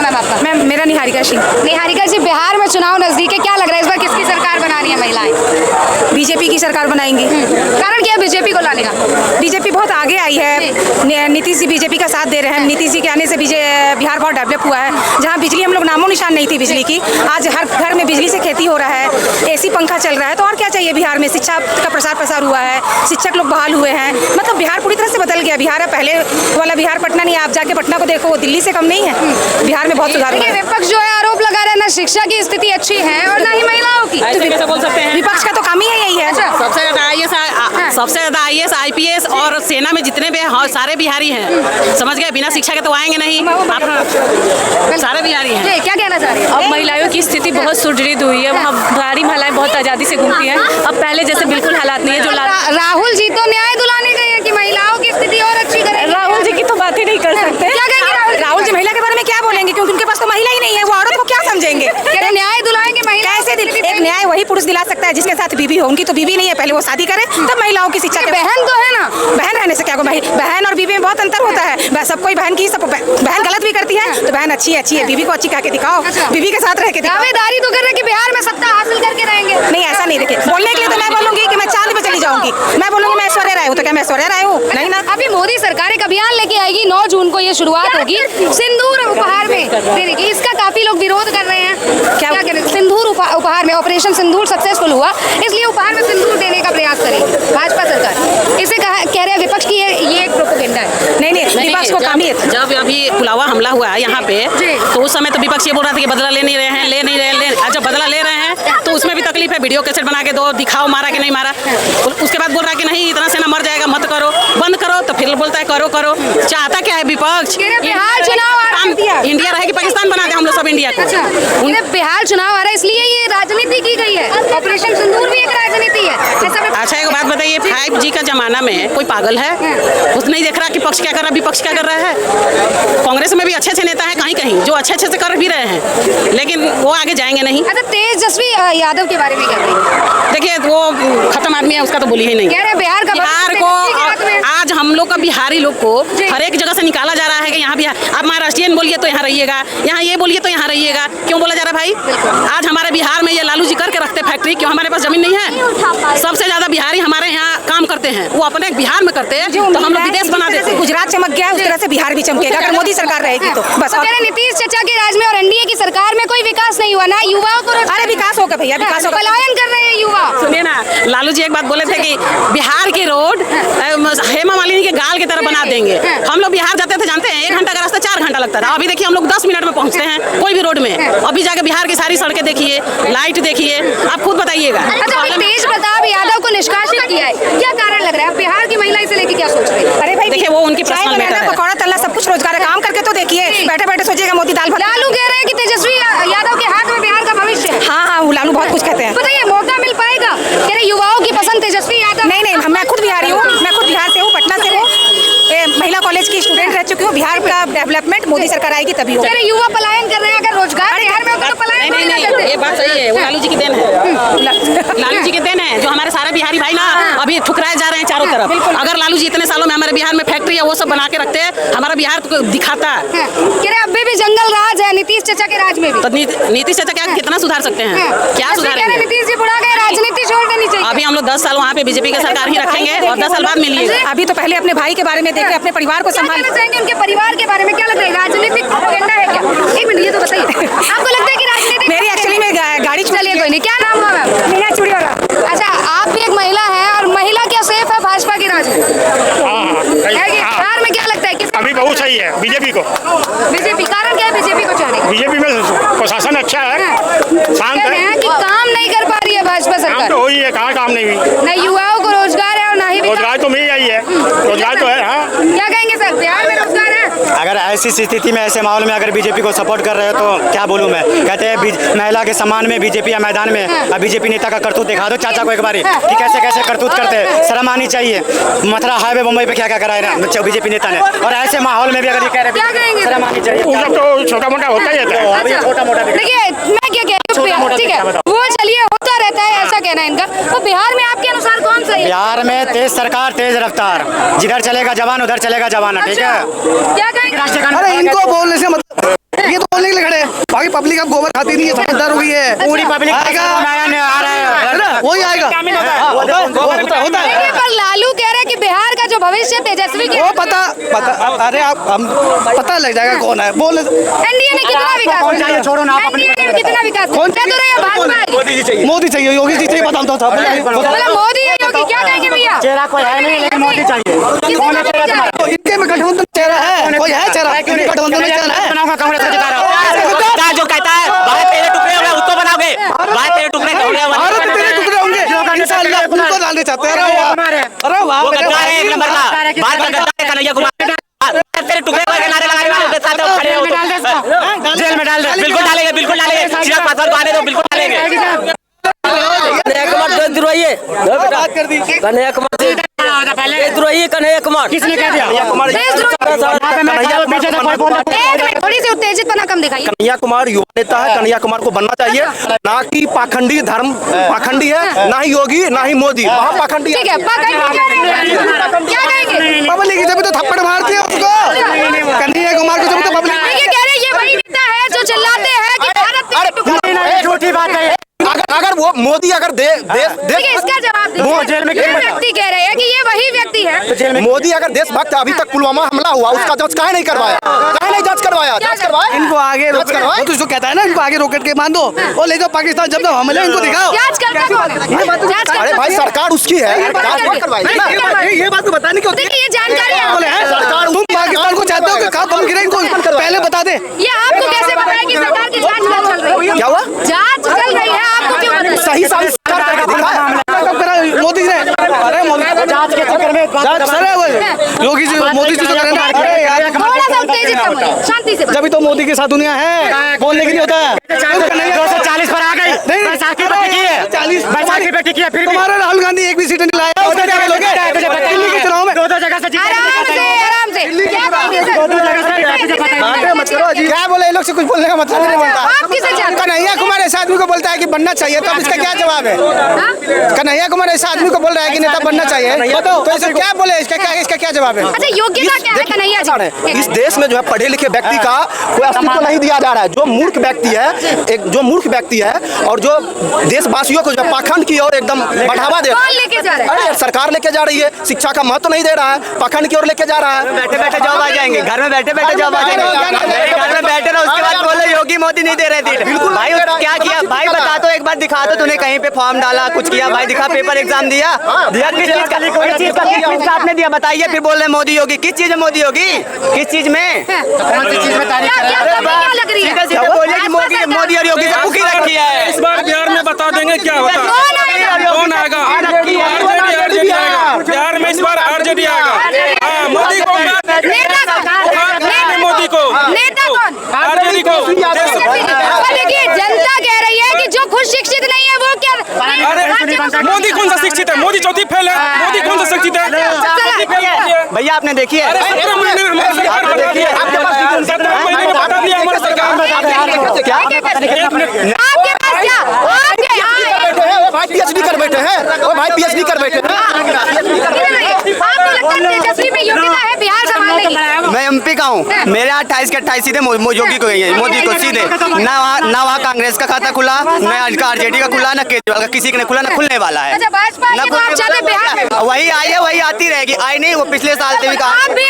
Ma'am आपका? Ma'am मेरा निहारिका सिंह। निहारिका जी, बिहार में चुनाव नजदीक है, क्या लग रहा है इस बार किसकी सरकार बनानी है महिलाएं? बीजेपी की सरकार बनाएंगी। कारण क्या है बीजेपी को लाने का? बीजेपी बहुत आगे आई है, नीतीश जी बीजेपी का साथ दे रहे हैं। नीतीश जी के आने से बिहार बहुत डेवलप हुआ है। जहाँ बिजली हम लोग नामो निशान नहीं थी बिजली की, आज हर घर में बिजली से खेती हो रहा है, एसी पंखा चल रहा है। तो और क्या चाहिए बिहार में? शिक्षा का प्रसार हुआ है, शिक्षक लोग बहाल हुए हैं। मतलब बिहार पूरी तरह से बदल गया। बिहार है पहले वाला बिहार पटना नहीं, आप जाके पटना को देखो, वो दिल्ली से कम नहीं है। बिहार में बहुत सुधार हुआ है। विपक्ष जो है आरोप लगा रहे हैं ना शिक्षा की स्थिति अच्छी है और ना ही महिलाओं की। कैसे बोल सकते हैं? विपक्ष का तो काम ही है यही है। सबसे ज्यादा आईएएस आईपीएस और सेना में जितने भी सारे बिहारी हैं, समझ गए? बिना शिक्षा के तो आएंगे नहीं। सारे बिहारी हैं। क्या कहना चाह रही है? अब महिलाओं की स्थिति बहुत सुदृढ़ हुई है। वहाँ बाहरी महिलाएं बहुत आज़ादी से घूमती हैं। अब पहले जैसे बिल्कुल हालात नहीं है। जो राहुल जी तो न्याय दिलाने गए हैं कि महिलाओं की स्थिति और अच्छी करें। राहुल जी की तो बात ही नहीं कर सकते। क्या कहेंगे राहुल जी महिला के बारे में क्या बोलेंगे? क्योंकि उनके पास तो महिला ही नहीं है, वो औरत को क्या समझेंगे? न्याय दिलाएंगे महिला कैसे एक न्याय वही पुरुष दिला सकता है जिसके साथ बीवी हो। उनकी तो बीवी नहीं है, पहले वो शादी करे तब महिलाओं की शिक्षा। बहन तो है ना, बहन रहने से क्या होगा? बहन और बीवी में बहुत अंतर होता है। सब कोई बहन की बहन गलत भी करती है तो बहन अच्छी है। बीवी को अच्छी कह के दिखाओ, बीवी के साथ रह के दावेदारी तो कर रहे कि बिहार में सत्ता हासिल करके रहेंगे। नहीं, ऐसा नहीं। देखिए, बोलने के लिए तो मैं बोलूंगी कि मैं चांद पे चली जाऊंगी, मैं बोलूंगी मैं ऐश्वर्या राय हूँ, तो क्या मैं ऐश्वर्या राय हूँ? नहीं ना। अभी मोदी सरकार एक अभियान लेके आएगी, 9 जून को ये शुरुआत होगी सिंदूर उपहार में देने की। इसका काफी लोग विरोध कर रहे हैं। क्या कह रहे हैं? सिंदूर उपहार में ऑपरेशन सिंदूर सक्सेसफुल हुआ, इसलिए उपहार में सिंदूर देने का प्रयास करेगी भाजपा सरकार। इसे कह रहे हैं विपक्ष की ये एक प्रोपेगेंडा है। नहीं, विपक्ष को काम ही है। जब अभी पुलवामा हमला हुआ है यहाँ पे, तो उस समय तो विपक्ष ये बोल रहा था कि बदला ले नहीं रहे हैं। जब बदला ले रहे हैं तो उसमें भी तकलीफ है। वीडियो कैसेट बना के दो, दिखाओ मारा कि नहीं मारा। उसके बाद बोल रहा है कि नहीं इतना सेना मर जाएगा, मत करो, बंद करो। तो फिर बोलता है करो। चाहता क्या है विपक्ष? बिहार चुनाव इंडिया रहे कि पाकिस्तान बना दे हम लोग सब इंडिया को। बिहार चुनाव आ रहा है इसलिए ये राजनीति की गई है। ऑपरेशन सिंदूर भी एक राजनीति है। अच्छा, एक बात बताइए, 5G का जमाना में कोई पागल है? उसने नहीं देख रहा कि पक्ष क्या कर रहा है, विपक्ष क्या कर रहा है। कांग्रेस में भी अच्छे नेता है कहीं जो अच्छे से कर भी रहे हैं, लेकिन वो आगे जाएंगे नहीं। अच्छा, तेजस्वी यादव के बारे में क्या कहेंगे? देखिए, वो खत्म आदमी है, उसका तो बोली ही नहीं। बिहार को आज हम लोग का बिहारी लोग को हर एक जगह से निकाला जा रहा है कि यहाँ बिहार, आप महाराष्ट्रियन बोलिए तो यहाँ रहिएगा, यहाँ ये बोलिए तो यहाँ रहिएगा। क्यों बोला जा रहा है भाई? आज हमारे बिहार में ये लालू जी करके रखते फैक्ट्री, क्यों हमारे पास जमीन नहीं है? सबसे ज्यादा बिहारी हमारे यहाँ काम करते हैं, वो अपने बिहार में करते हैं, तो हम लोग विदेश बना देते हैं। गुजरात चमक गया उस तरह से बिहार भी चमकेगा अगर मोदी सरकार रहेगी तो बस। नीतीश चाचा के राज में और एनडीए की सरकार में कोई विकास नहीं हुआ ना, युवाओं को। अरे विकास होगा भैया, विकास होगा। पलायन कर रहे हैं युवा। सुनिए ना, लालू जी एक बात बोले थे कि बिहार की रोड हेमा मालिनी के गाल की तरह बना देंगे। हम लोग बिहार जाते थे, जानते हैं 1 घंटा का रास्ता 4 घंटा लगता था। अभी देखिए हम लोग 10 मिनट में पहुंचते हैं कोई भी रोड में। अभी जाके बिहार की सारी सड़कें देखिए, लाइट देखिए, आप खुद बताइएगा। अच्छा, तेज प्रताप यादव को निष्कासित किया है, क्या कारण लग रहा है? बिहार की महिला इसे लेके क्या सोच रही है? अरे भाई देखिए, वो उनकी पर्सनल मैटर है। पकौड़ा तल्ला सब कुछ रोजगार है, काम करके तो देखिए। बैठे सोचिएगा मोदी दाल भात। लालू कह रहे हैं कि तेजस्वी यादव के हाथ में बिहार का भविष्य है। हाँ, वो लालू बहुत कुछ कहते हैं। बताइए, मौका मिल पाएगा? कह रहे युवाओं की पसंद तेजस्वी यादव। नहीं, मैं खुद बिहारी हूँ, मैं खुद बिहार से हूँ, पटना से हूँ, महिला कॉलेज की स्टूडेंट रह चुकी हूँ। बिहार का डेवलपमेंट मोदी सरकार आएगी तभी होगा। युवा पलायन कर रहे हैं, अगर रोजगार बिहार में होगा तो पलायन नहीं, ये बात सही है। वो लालू जी की देन है, लालू जी की देन है, जो हमारे सारे बिहारी भाई ना अभी ठुकराए जा रहे हैं चारों तरफ। अगर लालू जी इतने सालों में हमारे बिहार में फैक्ट्री है वो सब बना के रखते हैं, हमारा बिहार को दिखाता है। कह रहे अभी भी जंगल राज है नीतीश चाचा के राज में भी। तो नीतीश चाचा क्या कितना सुधार सकते हैं? क्या सुधारेंगे? नीतीश जी बुढ़ा गए, राजनीति छोड़ देनी चाहिए। अभी हम लोग 10 साल वहाँ पे बीजेपी की सरकार ही रखेंगे और 10 साल बाद मिलिए। अभी तो पहले अपने भाई के बारे में देखें, अपने परिवार को संभालना चाहेंगे। उनके परिवार के बारे में क्या लगता है? राजनीतिक प्रोपेगेंडा है क्या? 1 मिनट, ये तो बताइए, आपको लगता है कि राजनीतिक? मेरी एक्चुअली में गाड़ी चलिए, कोई नहीं। क्या नाम हुआ मैम? मीना चूड़ीवाला। अच्छा, आप भी एक महिला है और महिला क्या सेफ है भाजपा के राज में? बिहार में क्या लगता है कि अभी बहुत सही है बीजेपी को। बीजेपी कारण क्या है बीजेपी को चाहने का? बीजेपी में प्रशासन अच्छा है, शांत है। कि काम नहीं कर पा रही है भाजपा काम सरकार। तो हुई है, कहाँ काम नहीं हुई? न युवाओं को रोजगार है और ना ही रोजगार तो मिल रही है, रोजगार तो है। हाँ, क्या कहेंगे सर, बिहार में रोजगार है? अगर ऐसी स्थिति में, ऐसे माहौल में अगर बीजेपी को सपोर्ट कर रहे हो तो क्या बोलूं मैं। कहते हैं महिला के सम्मान में बीजेपी या मैदान में। अब बीजेपी नेता का करतूत दिखा दो चाचा को एक बारी कि कैसे कैसे करतूत करते हैं। शर्म आनी चाहिए। मथुरा हाईवे मुंबई पे क्या क्या कराया बीजेपी नेता ने, और ऐसे माहौल में भी अगर ये कह रहे हैं शर्म आनी चाहिए। वो सब तो छोटा मोटा होता ही रहता है। छोटा मोटा देखिए, मैं क्या कह रही हूँ, ठीक है वो चलिए होता रहता है, ऐसा कहना है इनका। तो बिहार में आपके अनुसार कौन सा है? बिहार में तेज सरकार तेज रफ्तार, जिधर चलेगा जवान उधर चलेगा जवाना। ठीक है, क्या कहेंगे? अरे इनको बोलने से मतलब ये तो बोलने के लिए भाई पब्लिक अब गोबर खाती नहीं है, समझदार हो गई है। पूरी पब्लिक आएगा, आ रहा है है ना, वही आएगा। होता है। देखिए, पर लालू कह रहे हैं कि बिहार का जो भविष्य तेजस्वी के वो पता अरे आप हम पता लग जाएगा कौन है बोल। एनडीए ने कितना विकास कौन चाहिए, छोड़ो ना, आप अपनी एनडीए ने कितना विकास कौन क्या तो रहे हैं भाजपा आएगी? मोदी चाहिए, योगी जी चाहिए, बताओ तो मतलब मोदी या योगी क्या कहेंगे भैया? चेहरा कोई है नहीं, लेकिन मोदी चाहिए। कौन है चेहरा तुम्हारा? तो इनके में गठबंधन चेहरा है, कोई है चेहरा? गठबंधन में चेहरा है। बनाऊंगा, कांग्रेस को जिता रहा हूं। जो कहता है भारत तेरे टुकड़े होंगे उसको बनाओगे, भारत तेरे टुकड़े होंगे, भारत तेरे टुकड़े होंगे, इंशाअल्लाह उनको डालने चाहते हैं। अरे वाह, वो गद्दार है एक नंबर का, भारत का गद्दार है कन्हैया कुमार। तेरे टुकड़े के नारे लगाने वालों के साथ खड़े हो, जेल में डाल दे। बिल्कुल डालेंगे, बिल्कुल डालेंगे। चिराग पासवान को आने दो, बिल्कुल डालेंगे। कन्हैया कुमार देशद्रोही है, बात कर दी। कन्हैया कुमार देशद्रोही है, कन्हैया कुमार। किसने कह दिया? थोड़ी सी उत्तेजित बना कम दिखाइए। कन्हैया कुमार युवा नेता है, कन्हैया कुमार को बनना चाहिए, ना कि पाखंडी धर्म पाखंडी है, ना ही योगी ना ही मोदी, वहाँ पाखंडी ठीक है, क्या कहेंगे? पब्लिक जब तो थप्पड़ मारती है उसको, कन्हैया कुमार को जब तो पब्लिक देखिए, कह रहे हैं ये वही नेता है जो चिल्लाते हैं कि भारत तेरे टुकड़े। झूठी बात है। अगर वो मोदी अगर देखिए, इसका जवाब दीजिए। वो जेल में ये व्यक्ति कह रहे हैं कि ये वही व्यक्ति है। मोदी अगर देशभक्त अभी तक पुलवामा हमला हुआ उसका जांच काहे नहीं करवाया, काहे नहीं जांच करवाया? जांच करवाया, इनको आगे रोक करवाए। वो तो जो कहता है ना, इनको आगे रोकेट के मान दो और ले जाओ पाकिस्तान, जब तक हमले इनको दिखाओ। जांच करता कौन है? अरे भाई सरकार उसकी है, जांच मत करवाइए ना। ये बात तो बताने क्यों देखिए, ये जानकारी बोले हैं सरकार तुम पाकिस्तान को चाहते हो कि कहाँ बम गिरे, इनको पहले बता दे। ये आपको कैसे पता है कि सरकार की जांच कब चल रही है? क्या हुआ? जांच चल रही है, आपको क्यों पता है? सही साबित सरकार करके दिखाया। कब करा मोदी ने? अरे मोदी जांच के चक्कर में योगी जी मोदी जी तो करें ना। अरे यार थोड़ा सा उत्तेजित कम होइए, शांति से जब तो मोदी के साथ दुनिया है, बोलने की नहीं होता है। 240 पर आ गई। नहीं, बैसाखी पे टिकी है, 40 बैसाखी पे टिकी है, फिर भी तुम्हारा राहुल गांधी एक भी सीट नहीं लाया, उसका क्या बोलोगे? दिल्ली के चुनाव में दो जगह से जीते। आराम से क्या कहेंगे सर? बातें मत करो अजीब। क्या बोले, इन लोग से कुछ बोलने का मतलब नहीं बनता। आप किसे चाहते हैं? कन्हैया कुमार ऐसा आदमी को बोलता है कि बनना चाहिए, तो अब इसका क्या जवाब है? हाँ? कन्हैया कुमार ऐसा आदमी को बोल रहा है कि नेता बनना चाहिए, बताओ तो इसे क्या बोले, इसका क्या जवाब है? अच्छा, योग्यता क्या है कन्हैया जी? इस देश में जो है पढ़े लिखे व्यक्ति का कोई अस्तित्व नहीं दिया जा रहा है। जो मूर्ख व्यक्ति है, जो मूर्ख व्यक्ति है और जो देशवासियों को जो पाखंड की ओर एकदम बढ़ावा दे रहा कौन लेके जा रहा है? है, सरकार लेके जा रही है, शिक्षा का महत्व नहीं दे रहा है, पाखंड की ओर लेके जा रहा है। बैठे बैठे जॉब आ जाएंगे, घर में बैठे बैठे जॉब आ जाएंगे, घर में बैठे रहो, उसके बाद बोलो योगी मोदी नहीं दे रहे थे। बिल्कुल भाई क्या किया भाई, बता तो एक बार दिखा दो, तूने कहीं पे फॉर्म डाला, कुछ किया भाई, दिखा पेपर एग्जाम दिया, किस चीज का आपने दिया बताइए, फिर बोल रहे मोदी योगी। किस चीज में मोदी योगी, किस चीज में? कौन सी चीज में तारीफ कर रहा है? क्या लग रही है? सीधे सीधे बोलिए कि मोदी और योगी से भूखी रखी है। इस बार बिहार में बता देंगे क्या होता है, कौन आएगा? कौन आएगा? आरजेडी आएगा बिहार में, इस बार आरजेडी आएगा। हाँ, मोदी को नेता कौन? मोदी को, नेता कौन? आरजेडी को। और देखिए, जनता कह रही है कि जो खुद शिक्षित नहीं है वो क्या? अरे मोदी कौन सा शिक्षित है? मोदी चौथी फेल है, मोदी कौन सा शिक्षित है? चौथी फेल होती है। भैया आपने देखी है, अरे 17 महीने में हमारी सरकार बता दी है, 17 महीने में बता दिया हमारी सरकार। क्या आपके पास क्या? आपके भाई पीएचडी कर बैठे हैं, वो भाई पीएचडी कर बैठे हैं। आपको लगता है तेजस्वी में योग्यता है बिहार संभालने की? मैं एमपी का हूँ, मेरे 28 के 28 सीधे योगी को गई है, मोदी को सीधे। ना वहाँ कांग्रेस का खाता खुला, ना आरजेडी का खुला, ना केजरीवाल का, किसी का नहीं खुला, ना खुलने वाला है। अच्छा, भाजपा ना ये तो आप चाहते हैं बिहार में? वही आई है, वही आती रहेगी, आई नहीं वो पिछले साल से भी कहा। आप भी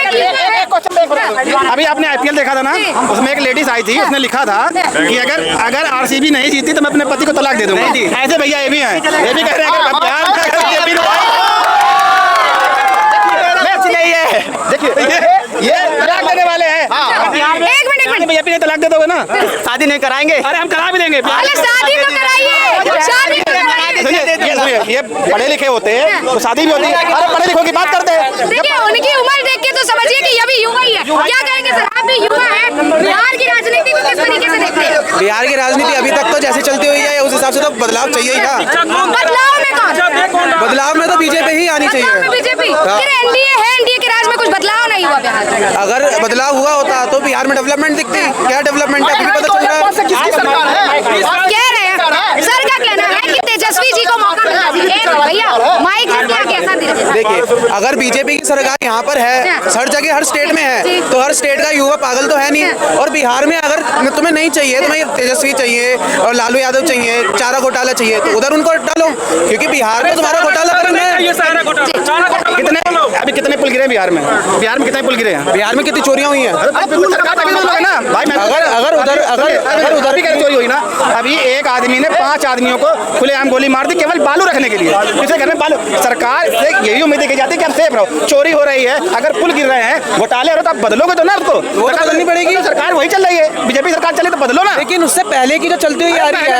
अभी आपने आईपीएल देखा था ना, उसमें एक लेडीज आई थी, उसने लिखा था कि अगर आरसीबी नहीं जीती तो मैं अपने पति को तलाक दे दूंगा। ऐसे भैया ये भी हैं, ये भी कह रहे हैं अगर बिहार में अगर बीजेपी नहीं है, देखिए ये तलाक देने वाले हैं। एक मिनट बीजेपी ने तलाक दे दोगे ना? शादी नहीं कराएंगे। अरे हम करा भी देंगे। पहले शादी तो कराइए, शादी तो कराइए। सुनिए, ये पढ़े लिखे होते हैं तो शादी भी होती है। अरे पढ़े लिखों की बात करते हैं। देखिए, उनकी उम्र देख के तो समझिए कि ये भी युवा ही है। क्या कहेंगे सर, आप भी युवा हैं, बिहार की राजनीति को किस तरीके से देखते हैं? बिहार की राजनीति अभी तक तो जैसे चलती हुई है, उस हिसाब से तो बदलाव चाहिए ही ना। बदलाव में कौन? बदलाव में तो बीजेपी ही आनी चाहिए। बीजेपी फिर एनडीए है, एनडीए के राज में कुछ बदलाव नहीं हुआ बिहार में। अगर बदलाव हुआ होता तो बिहार में डेवलपमेंट दिखती। क्या डेवलपमेंट है अभी पता चल रहा है। कह रहे हैं सर का कहना है कि तेजस्वी जी को मौका मिलना चाहिए। भैया माइक कैसा देखिए अगर बीजेपी की सरकार यहाँ पर है, हर जगह हर स्टेट में है, तो हर स्टेट का युवा पागल तो है नहीं। और बिहार में अगर तुम्हें नहीं चाहिए, तुम्हें तेजस्वी चाहिए और लालू यादव चाहिए, चारा घोटाला चाहिए, तो उधर उनको डालो, क्योंकि बिहार में तुम्हारा घोटाला करेंगे। कितने अभी कितने पुल गिरे बिहार में? बिहार में कितने पुल गिरे हैं? बिहार में कितनी चोरियां हुई हैं? अगर उधर भी चोरी हुई ना, अभी एक आदमी ने 5 आदमियों को खुलेआम गोली मार दी केवल बालू रखने के लिए। किसी घर में बालू, सरकार से यही उम्मीद की जाती है कि आप सेफ रहो। चोरी हो रही है, अगर पुल गिर रहे हैं, घोटाले हो रहे, तो आप बदलोगे तो ना उसको, बदलनी पड़ेगी। सरकार वही चल रही है, बीजेपी सरकार चले तो बदलो ना। लेकिन उससे पहले की जो चलती हुई आ रही है,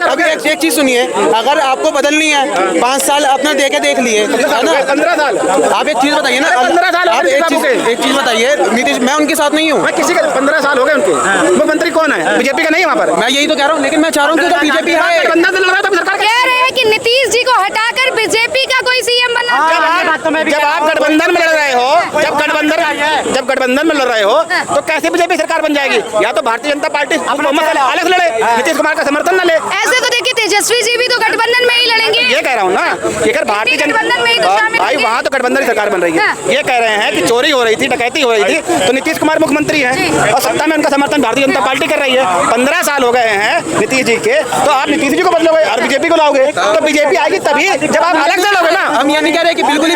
अभी एक चीज सुनिए, अगर आपको बदलनी है 5 साल अपना देख लिए, 15 साल। आप एक चीज बताइए ना, 15 साल आप एक चीज बताइए, नीतीश, मैं उनके साथ नहीं हूँ, मैं किसी का 15 साल हो गए उनके, मुख्यमंत्री कौन है? बीजेपी का नहीं है वहाँ पर। मैं यही तो कह रहा हूँ, लेकिन मैं चाह रहा हूँ कि बीजेपी है। कह रहे हैं कि नीतीश जी को हटाकर बीजेपी का कोई सीएम बनना। जब आप गठबंधन में लड़ रहे हो, जब गठबंधन में लड़ रहे हो, तो कैसे बीजेपी सरकार बन जाएगी? या तो भारतीय जनता पार्टी अलग लड़े, नीतीश कुमार का समर्थन न ले। ऐसे तो देखिए तेजस्वी जी भी तो गठबंधन में ही लड़ेंगे। ये कह रहा हूँ ना, अगर भारतीय जनता भाई वहाँ तो गठबंधन की सरकार बन रही है। ये कह रहे हैं कि चोरी हो रही थी, डकैती हो रही थी, तो नीतीश कुमार मुख्यमंत्री है और सत्ता में उनका समर्थन भारतीय जनता पार्टी कर रही है। 15 साल हो गए हैं नीतीश जी के, तो आप नीतीश जी को बदलोगे और बीजेपी को लाओगे, तो बीजेपी आएगी तभी जब आप अलग से लोगे ना। हम ये नहीं कह रहे कि बिल्कुल ही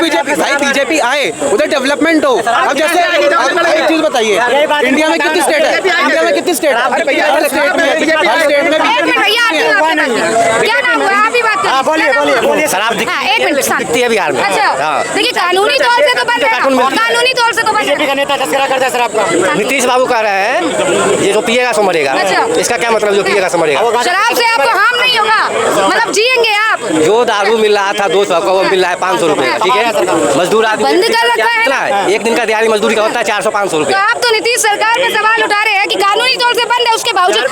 बीजेपी आए, उधर डेवलपमेंट हो। अब जैसे एक चीज बताइए, इंडिया में कितनी स्टेट है? इंडिया में कितनी स्टेट है? हर स्टेट में क्या नाम हुआ? आप ही बात करिए। बोलिए सर, आप एक मिनट दिखती है बिहार में। अच्छा देखिए, कानूनी तौर से तो बन रहा है, कानूनी तौर से तो बन बीजेपी का नेता तस्करा करता है सर आपका। नीतीश बाबू कह रहे हैं ये जो पिएगा सो मरेगा। अच्छा। इसका क्या मतलब, जो पिएगा सो मरेगा? शराब से आपको हार्म नहीं होगा, मतलब जिएंगे आप। जो दारू मिल रहा था 200 का, वो मिल रहा है 500 रुपए, ठीक है? मजदूर आदमी बंद कर रखा है कितना है? एक दिन का दिहाड़ी मजदूरी का होता है 400-500 रुपए। तो आप तो नीतीश सरकार पे सवाल उठा रहे हैं कि कानूनी तौर से बंद है, उसके बावजूद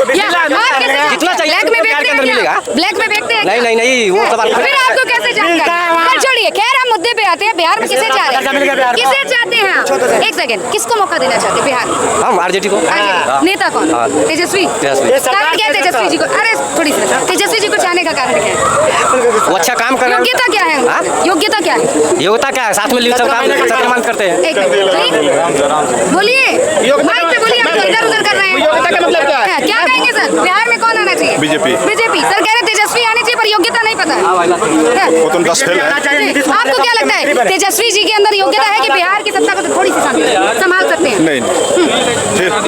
जितना चाहिए ब्लैक में बेचते हैं, मिलेगा। ब्लैक में बेचते हैं। नहीं वो सवाल फिर आपको कैसे जानकारी? छोड़िए, खैर हम मुद्दे पे आते हैं। बिहार में किसे चाह रहे हैं? किसे चाहते हैं आप? एक सेकंड, किसको मौका देना चाहते हैं बिहार? हम आरजेडी को। नेता कौन? तेजस्वी। कारण क्या है तेजस्वी जी को? अरे थोड़ी सी तेजस्वी जी को चाहने का कारण क्या है? वो अच्छा काम कर रहे हैं। योग्यता क्या है? योग्यता क्या है? योग्यता क्या है? साथ में सब काम करते हैं। एक मिनट बोलिए, माइक पे बोलिए, आप इधर उधर कर रहे हैं। योग्यता का मतलब क्या है? क्या कहेंगे सर? बिहार में कौन आना चाहिए? बीजेपी। सर कह रहे तेजस्वी आने चाहिए, पर योग्यता नहीं पता है। वो तो 10 फेल है। आपको क्या लगता है तेजस्वी जी के अंदर योग्यता है कि बिहार की सत्ता को थोड़ी सी संभाल सकते हैं? नहीं,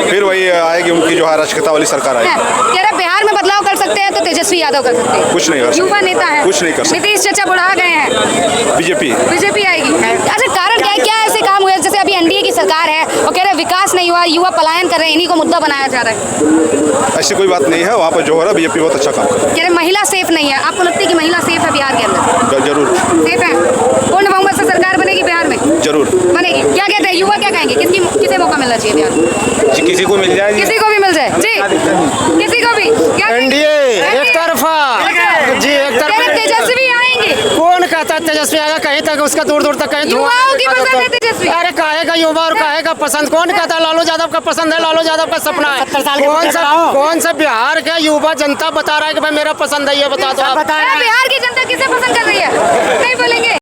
फिर वही आएगी उनकी जो है राष्ट्रीयता वाली सरकार आएगी। कह रहे बिहार में बदलाव कर सकते हैं तो तेजस्वी यादव कर सकते हैं। कुछ नहीं कर सकते। युवा नेता है, कुछ नहीं कर सकते। नीतीश चाचा बुढ़ा गए हैं, बीजेपी आएगी। अच्छा कारण क्या है? क्या ऐसे काम हुए? जैसे अभी एनडीए की सरकार है और कह रहे विकास नहीं हुआ, युवा पलायन कर रहे हैं, इन्हीं को मुद्दा बनाया जा रहा है। ऐसी कोई बात नहीं है, वहाँ पर जो हो रहा है बीजेपी बहुत अच्छा काम कर रही कह रहे महिला सेफ नहीं है। आपको लगता है कि महिला सेफ है बिहार के अंदर? है। जरूर सेफ है। पूर्ण बहुमत से सरकार बनेगी बिहार में? जरूर बनेगी। क्या कहते हैं युवा, क्या कहेंगे? किसे मौका मिलना चाहिए बिहार में? किसी को मिल जाए, किसी को भी मिल जाए जी, किसी को भी। एनडीए एक तरफा जी, एक तरफा। तेजस्वी आएंगे। कौन कहता है तेजस्वी आएगा? कहीं तक उसका दूर दूर तक कहीं युवाओं की पसंद है तेजस्वी। अरे काहेगा युवा और काहेगा पसंद? कौन कहता है लालू यादव का पसंद है? लालू यादव का सपना है। कौन सा बिहार का युवा जनता बता रहा है कि भाई मेरा पसंद है? ये बता दो आप। बिहार की जनता किसे पसंद कर रही है? नहीं बोलेंगे।